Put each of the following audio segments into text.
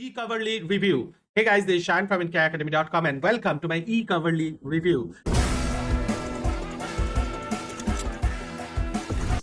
Ecoverly review. Hey guys, this is Shan from IncaAcademy.com and welcome to my Ecoverly review.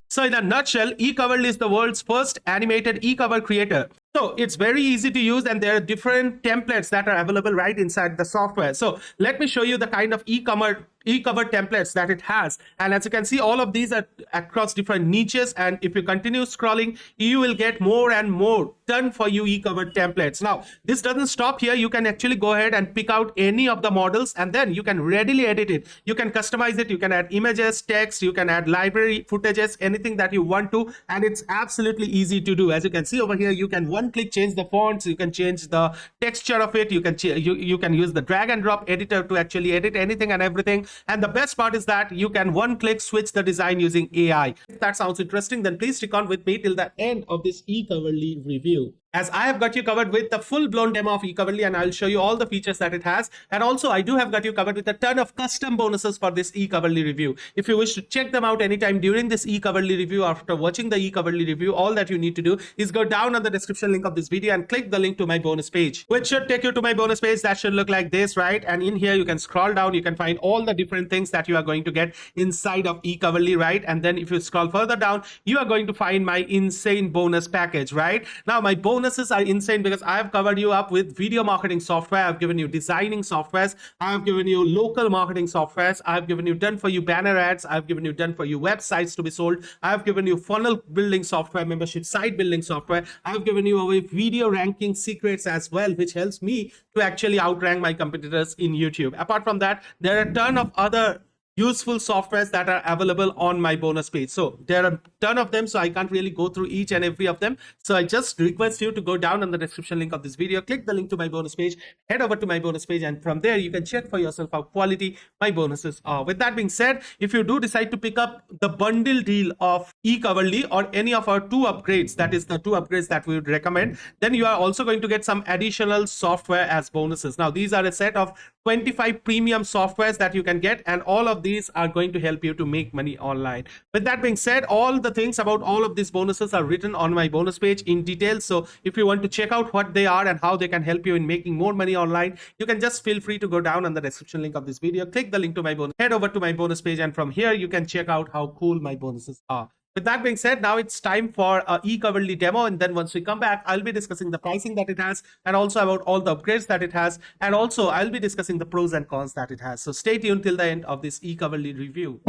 So in a nutshell, Ecoverly is the world's first animated e-cover creator. So it's very easy to use and there are different templates that are available right inside the software. So let me show you the kind of e-cover templates that it has. And as you can see, all of these are across different niches. And if you continue scrolling, you will get more and more done for you e-cover templates. Now, this doesn't stop here. You can actually go ahead and pick out any of the models and then you can readily edit it. You can customize it. You can add images, text, you can add library footages, anything that you want to. And it's absolutely easy to do. As you can see over here, you can one click change the fonts, you can change the texture of it, you can use the drag and drop editor to actually edit anything and everything. And the best part is that you can one click switch the design using AI. If that sounds interesting, then please stick on with me till the end of this Ecoverly review, as I have got you covered with the full-blown demo of Ecoverly and I'll show you all the features that it has. And also I do have got you covered with a ton of custom bonuses for this Ecoverly review. If you wish to check them out anytime during this Ecoverly review, after watching the Ecoverly review, all that you need to do is go down on the description link of this video and click the link to my bonus page, which should take you to my bonus page. That should look like this, right? And in here you can scroll down, you can find all the different things that you are going to get inside of Ecoverly, right? And then if you scroll further down, you are going to find my insane bonus package, right? Now my bonuses are insane because I have covered you up with video marketing software, I've given you designing softwares, I've given you local marketing softwares, I've given you done for you banner ads, I've given you done for you websites to be sold, I've given you funnel building software, membership site building software, I've given you away video ranking secrets as well, which helps me to actually outrank my competitors in YouTube. Apart from that, there are a ton of other useful softwares that are available on my bonus page. So there are a ton of them, so I can't really go through each and every of them. So I just request you to go down on the description link of this video, click the link to my bonus page, head over to my bonus page, and from there you can check for yourself how quality my bonuses are. With that being said, if you do decide to pick up the bundle deal of Ecoverly or any of our two upgrades, that is the two upgrades that we would recommend, then you are also going to get some additional software as bonuses. Now these are a set of 25 premium softwares that you can get, and all of these are going to help you to make money online. With that being said, all the things about all of these bonuses are written on my bonus page in detail. So if you want to check out what they are and how they can help you in making more money online, you can just feel free to go down on the description link of this video, click the link to my bonus, head over to my bonus page, and from here you can check out how cool my bonuses are. With that being said, now it's time for a Ecoverly demo, and then once we come back, I'll be discussing the pricing that it has and also about all the upgrades that it has, and also I'll be discussing the pros and cons that it has. So stay tuned till the end of this Ecoverly review.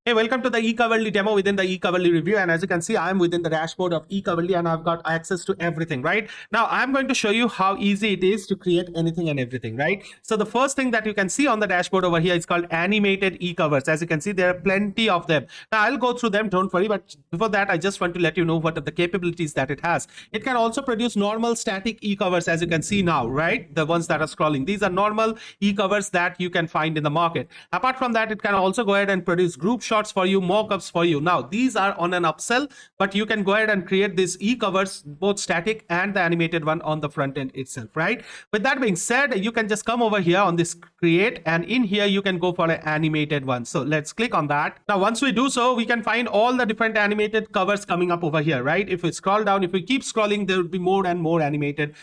Hey, welcome to the Ecoverly demo within the Ecoverly review. And as you can see, I'm within the dashboard of Ecoverly and I've got access to everything, right? Now, I'm going to show you how easy it is to create anything and everything, right? So the first thing that you can see on the dashboard over here is called animated ecovers. As you can see, there are plenty of them. Now, I'll go through them, don't worry. But before that, I just want to let you know what are the capabilities that it has. It can also produce normal static ecovers, as you can see now, right? The ones that are scrolling. These are normal ecovers that you can find in the market. Apart from that, it can also go ahead and produce group shots for you, mock-ups for you. Now these are on an upsell, but you can go ahead and create these e-covers, both static and the animated one on the front end itself, right? With that being said, you can just come over here on this create, and in here you can go for an animated one. So let's click on that. Now once we do so, we can find all the different animated covers coming up over here, right? If we scroll down, if we keep scrolling, there will be more and more animated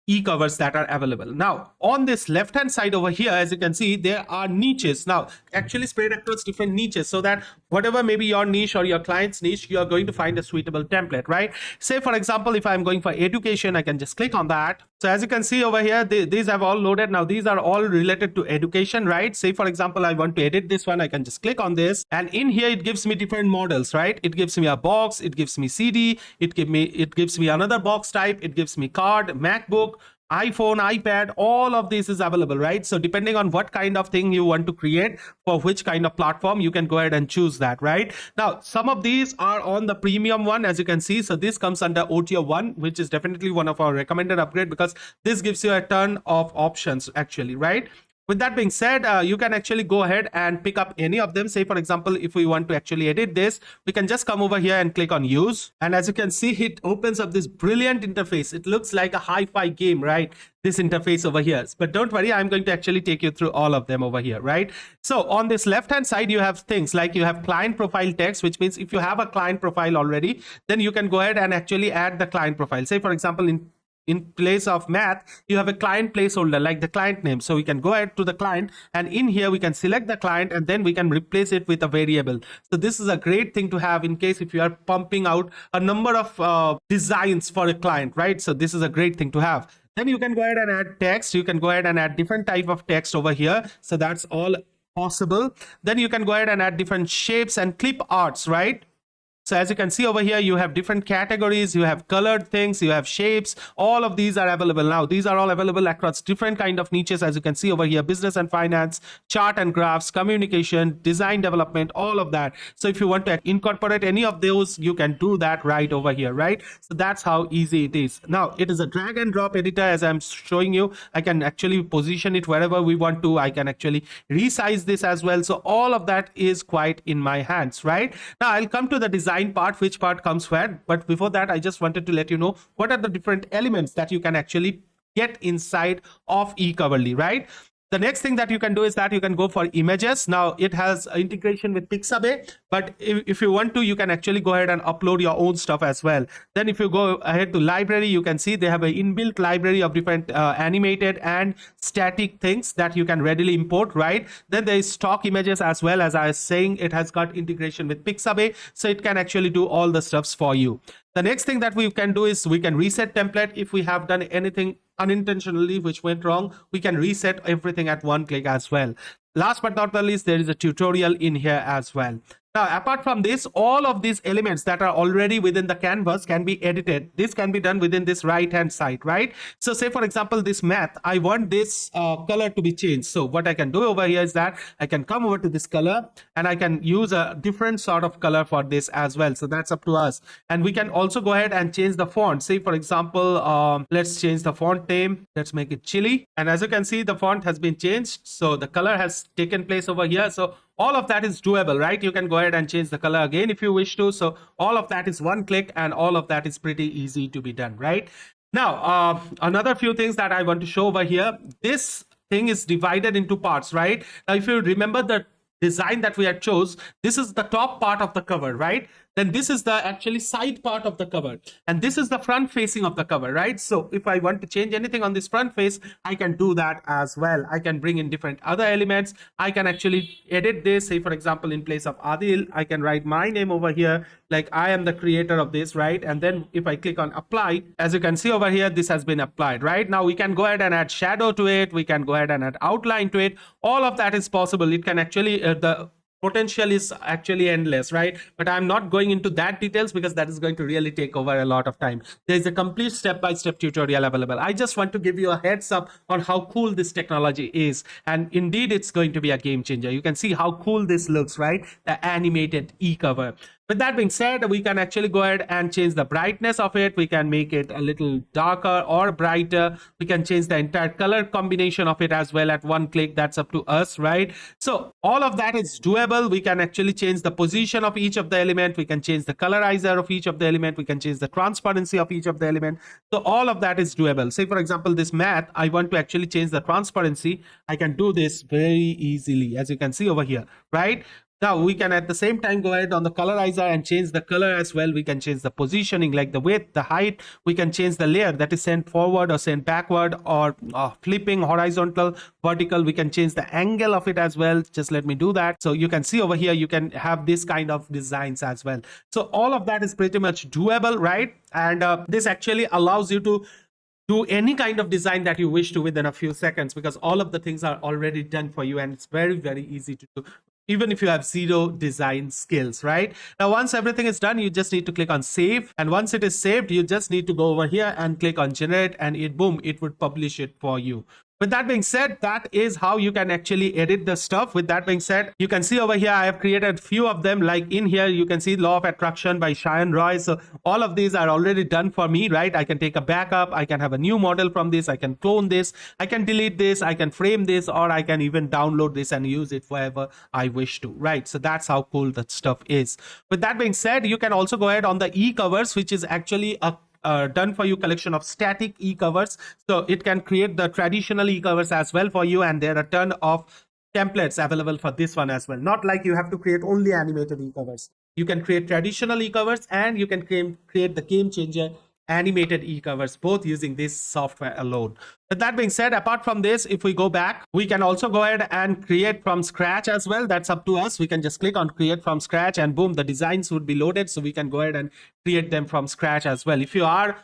e-covers that are available. Now on this left hand side over here, as you can see, there are niches now actually spread across different niches, so that whatever maybe your niche or your client's niche, you are going to find a suitable template, right? Say for example, if I'm going for education, I can just click on that. So as you can see over here, these have all loaded. Now these are all related to education, right? Say for example, I want to edit this one, I can just click on this, and in here it gives me different models, right? It gives me a box, it gives me CD, it gives me another box type, it gives me card, MacBook, iPhone, iPad, all of this is available, right? So depending on what kind of thing you want to create for which kind of platform, you can go ahead and choose that, right? Now, some of these are on the premium one, as you can see. So this comes under OTO 1, which is definitely one of our recommended upgrade because this gives you a ton of options actually, right? With that being said, you can actually go ahead and pick up any of them. Say, for example, if we want to actually edit this, we can just come over here and click on use. And as you can see, it opens up this brilliant interface. It looks like a hi-fi game, right? This interface over here. But don't worry, I'm going to actually take you through all of them over here, right? So on this left-hand side, you have things like you have client profile text, which means if you have a client profile already, then you can go ahead and actually add the client profile. Say, for example, in place of math, you have a client placeholder like the client name. So we can go ahead to the client, and in here we can select the client, and then we can replace it with a variable. So this is a great thing to have in case if you are pumping out a number of designs for a client, right? So this is a great thing to have. Then you can go ahead and add text. You can go ahead and add different type of text over here. So that's all possible. Then you can go ahead and add different shapes and clip arts, right? So as you can see over here, you have different categories, you have colored things, you have shapes. All of these are available now. These are all available across different kind of niches. As you can see over here, business and finance, chart and graphs, communication, design development, all of that. So if you want to incorporate any of those, you can do that right over here, right? So that's how easy it is. Now, it is a drag and drop editor. As I'm showing you, I can actually position it wherever we want to. I can actually resize this as well. So all of that is quite in my hands, right? Now I'll come to the design part, which part comes where. But before that, I just wanted to let you know what are the different elements that you can actually get inside of Ecoverly, right? The next thing that you can do is that you can go for images. Now it has integration with Pixabay, but if you want to, you can actually go ahead and upload your own stuff as well. Then if you go ahead to library, you can see they have an inbuilt library of different animated and static things that you can readily import, right? Then there is stock images as well. As I was saying, it has got integration with Pixabay, so it can actually do all the stuffs for you. The next thing that we can do is we can reset template. If we have done anything unintentionally which went wrong, we can reset everything at one click as well. Last but not the least, there is a tutorial in here as well. Now, apart from this, all of these elements that are already within the canvas can be edited. This can be done within this right-hand side, right? So say, for example, this math, I want this color to be changed. So what I can do over here is that I can come over to this color and I can use a different sort of color for this as well. So that's up to us. And we can also go ahead and change the font. Say, for example, let's change the font name. Let's make it chili. And as you can see, the font has been changed. So the color has taken place over here. So all of that is doable, right? You can go ahead and change the color again if you wish to. So all of that is one click, and all of that is pretty easy to be done, right? Now, another few things that I want to show over here. This thing is divided into parts, right? Now, if you remember the design that we had chose, this is the top part of the cover, right? Then this is the actually side part of the cover, and this is the front facing of the cover, right? So if I want to change anything on this front face, I can do that as well. I can bring in different other elements. I can actually edit this. Say, for example, in place of Adil, I can write my name over here, like I am the creator of this, right? And then if I click on apply, as you can see over here, this has been applied, right? Now we can go ahead and add shadow to it. We can go ahead and add outline to it. All of that is possible. It can actually the potential is actually endless, right? But I'm not going into that details because that is going to really take over a lot of time. There's a complete step-by-step tutorial available. I just want to give you a heads up on how cool this technology is, and indeed it's going to be a game changer. You can see how cool this looks, right? The animated e-cover. With that being said, we can actually go ahead and change the brightness of it. We can make it a little darker or brighter. We can change the entire color combination of it as well at one click. That's up to us, right? So all of that is doable. We can actually change the position of each of the element. We can change the colorizer of each of the element. We can change the transparency of each of the element. So all of that is doable. Say, for example, this math, I want to actually change the transparency. I can do this very easily, as you can see over here, right? Now we can at the same time go ahead on the colorizer and change the color as well. We can change the positioning, like the width, the height. We can change the layer, that is sent forward or sent backward, or flipping, horizontal, vertical. We can change the angle of it as well. Just let me do that. So you can see over here, you can have this kind of designs as well. So all of that is pretty much doable, right? And this actually allows you to do any kind of design that you wish to within a few seconds, because all of the things are already done for you, and it's very, very easy to do, even if you have zero design skills, right? Now, once everything is done, you just need to click on save. And once it is saved, you just need to go over here and click on generate, and it, boom, it would publish it for you. With that being said, that is how you can actually edit the stuff. With that being said, you can see over here, I have created few of them. Like in here, you can see Law of Attraction by Cheyenne Roy. So all of these are already done for me, right? I can take a backup. I can have a new model from this. I can clone this. I can delete this. I can frame this, or I can even download this and use it wherever I wish to, right? So that's how cool that stuff is. With that being said, you can also go ahead on the Ecovers, which is actually a done for you collection of static e-covers. So it can create the traditional e-covers as well for you, and there are a ton of templates available for this one as well. Not like you have to create only animated e-covers. You can create traditional e-covers, and you can create the game changer animated e-covers, both using this software alone. With that being said, apart from this, if we go back, we can also go ahead and create from scratch as well. That's up to us. We can just click on create from scratch, and boom, the designs would be loaded. So we can go ahead and create them from scratch as well. If you are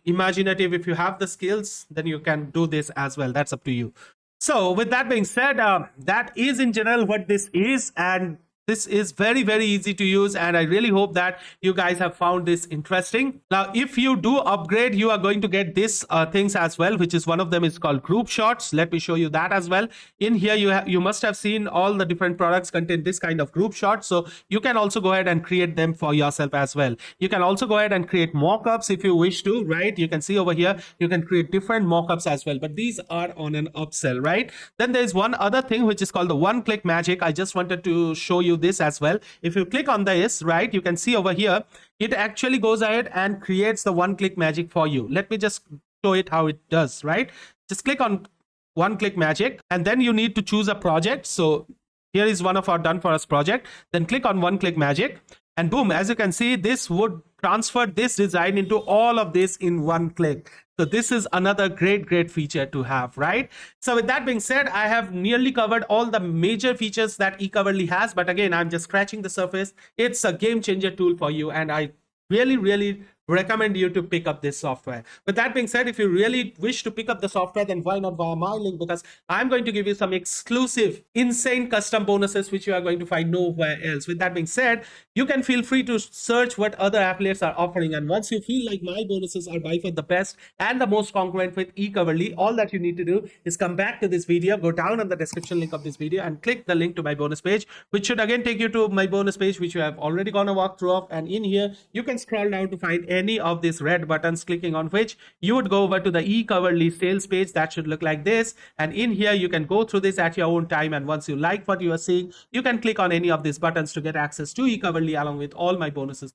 imaginative, if you have the skills, then you can do this as well. That's up to you. So with that being said, that is in general what this is, and this is very, very easy to use, and I really hope that you guys have found this interesting. Now, if you do upgrade, you are going to get this things as well, which is one of them is called group shots. Let me show you that as well. In here, you must have seen all the different products contain this kind of group shots, so you can also go ahead and create them for yourself as well. You can also go ahead and create mock-ups if you wish to, right? You can see over here, you can create different mock-ups as well, but these are on an upsell, right? Then there's one other thing which is called the one-click magic. I just wanted to show you this as well. If you click on this, right, you can see over here, it actually goes ahead and creates the one-click magic for you. Let me just show it how it does, right? Just click on one-click magic, and then you need to choose a project. So here is one of our done for us project. Then click on one-click magic, and boom, as you can see, this would transfer this design into all of this in one click. So this is another great feature to have, right? So with that being said, I have nearly covered all the major features that Ecoverly has, but again, I'm just scratching the surface. It's a game changer tool for you, and I really recommend you to pick up this software. With that being said, if you really wish to pick up the software, then why not via my link, because I'm going to give you some exclusive insane custom bonuses which you are going to find nowhere else. With that being said, you can feel free to search what other affiliates are offering, and once you feel like my bonuses are by far the best and the most congruent with Ecoverly, all that you need to do is come back to this video, go down on the description link of this video and click the link to my bonus page, which should again take you to my bonus page, which you have already gone a walkthrough of. And in here you can scroll down to find any of these red buttons, clicking on which you would go over to the Ecoverly sales page. That should look like this, and in here you can go through this at your own time, and once you like what you are seeing, you can click on any of these buttons to get access to Ecoverly along with all my bonuses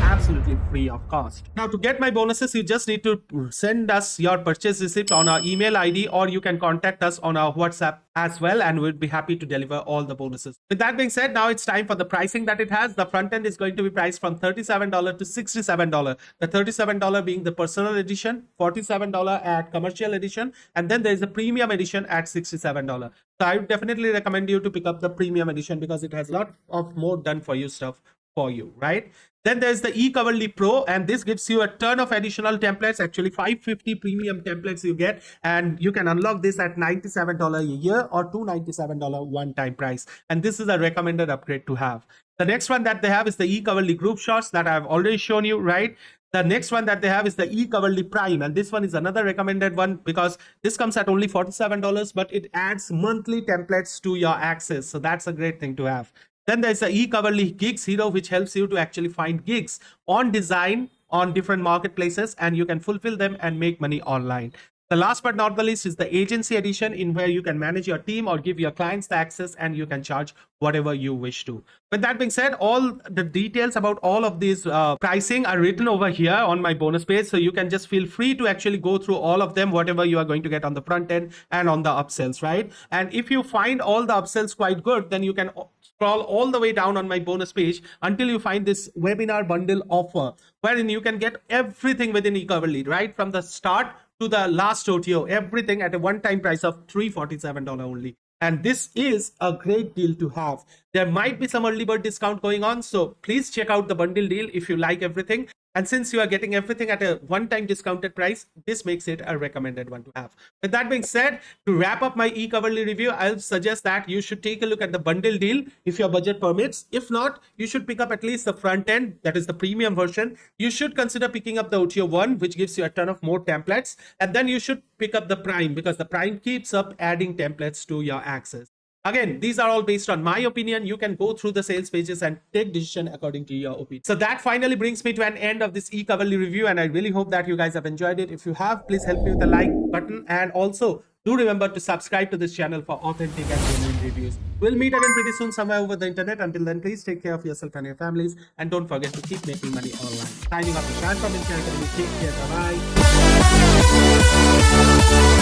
absolutely free of cost. Now, to get my bonuses, you just need to send us your purchase receipt on our email ID, or you can contact us on our WhatsApp as well, and we'll be happy to deliver all the bonuses. With that being said, now it's time for the pricing that it has. The front end is going to be priced from $37 to $67. The $37 being the personal edition, $47 at commercial edition, and then there's a premium edition at $67. So I would definitely recommend you to pick up the premium edition because it has a lot of more done for you stuff for you, right? Then there's the Ecoverly Pro, and this gives you a ton of additional templates, actually 550 premium templates you get, and you can unlock this at $97 a year or $297 one-time price. And this is a recommended upgrade to have. The next one that they have is the Ecoverly Group Shots that I've already shown you, right? The next one that they have is the Ecoverly Prime, and this one is another recommended one because this comes at only $47, but it adds monthly templates to your access. So that's a great thing to have. Then there's the Ecoverly Gigs Hero, which helps you to actually find gigs on design on different marketplaces, and you can fulfill them and make money online. The last but not the least is the agency edition, in where you can manage your team or give your clients the access, and you can charge whatever you wish to. With that being said, all the details about all of these pricing are written over here on my bonus page, so you can just feel free to actually go through all of them, whatever you are going to get on the front end and on the upsells, right? And if you find all the upsells quite good, then you can scroll all the way down on my bonus page until you find this webinar bundle offer, wherein you can get everything within Ecoverly, right from the start to the last OTO, everything at a one-time price of $347 only. And this is a great deal to have. There might be some early bird discount going on, so please check out the bundle deal if you like everything. And since you are getting everything at a one-time discounted price, this makes it a recommended one to have. With that being said, to wrap up my Ecoverly review, I'll suggest that you should take a look at the bundle deal if your budget permits. If not, you should pick up at least the front end, that is the premium version. You should consider picking up the OTO 1, which gives you a ton of more templates. And then you should pick up the Prime, because the Prime keeps up adding templates to your access. Again, these are all based on my opinion. You can go through the sales pages and take decision according to your opinion. So that finally brings me to an end of this Ecoverly review, and I really hope that you guys have enjoyed it. If you have, please help me with the like button, and also do remember to subscribe to this channel for authentic and genuine reviews. We'll meet again pretty soon somewhere over the internet. Until then, please take care of yourself and your families, and don't forget to keep making money online. Signing off, Ishan from India Academy. Take care. Bye-bye.